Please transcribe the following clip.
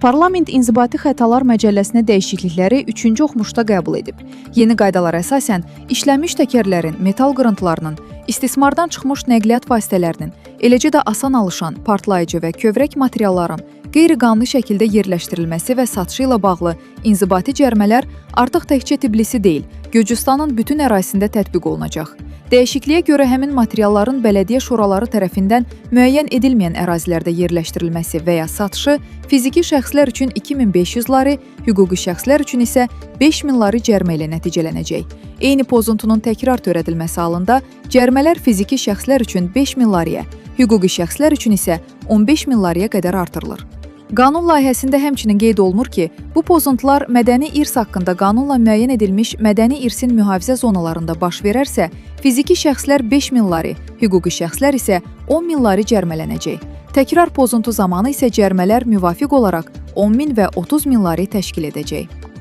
Parlament İnzibati Xətalar Məcəlləsinə dəyişiklikləri 3-cü oxunuşda qəbul edib. Yeni qaydalar əsasən işlənmiş təkərlərin, metal qırıntılarının, istismardan çıxmış nəqliyyat vasitələrinin, eləcə də asan alışan, partlayıcı və kövrək materialların qeyri-qanuni şəkildə yerləşdirilməsi və satışı ilə bağlı inzibati cərimələr artıq təkcə Tbilisi deyil, Gürcüstanın bütün ərazisində tətbiq olunacaq. Dəyişikliyə görə həmin materialların bələdiyyə şuraları tərəfindən müəyyən edilməyən ərazilərdə yerləşdirilməsi və ya satışı fiziki şəxslər üçün 2500 lari, hüquqi şəxslər üçün isə 5000 lari cərimə ilə nəticələnəcək. Eyni pozuntunun təkrar törədilməsi halında cərimələr fiziki şəxslər üçün 5000 lariyə, hüquqi şəxslər üçün isə 15000 lariyə qədər artırılır. Qanun layihəsində həmçinin qeyd olunur ki, bu pozuntular mədəni irs haqqında qanunla müəyyən edilmiş mədəni irsin mühafizə zonalarında baş verərsə, fiziki şəxslər 5000 lari, hüquqi şəxslər isə 10000 lari cərimələnəcək. Təkrar pozuntu zamanı isə cərimələr müvafiq olaraq 10000 və 30000 lari təşkil edəcək.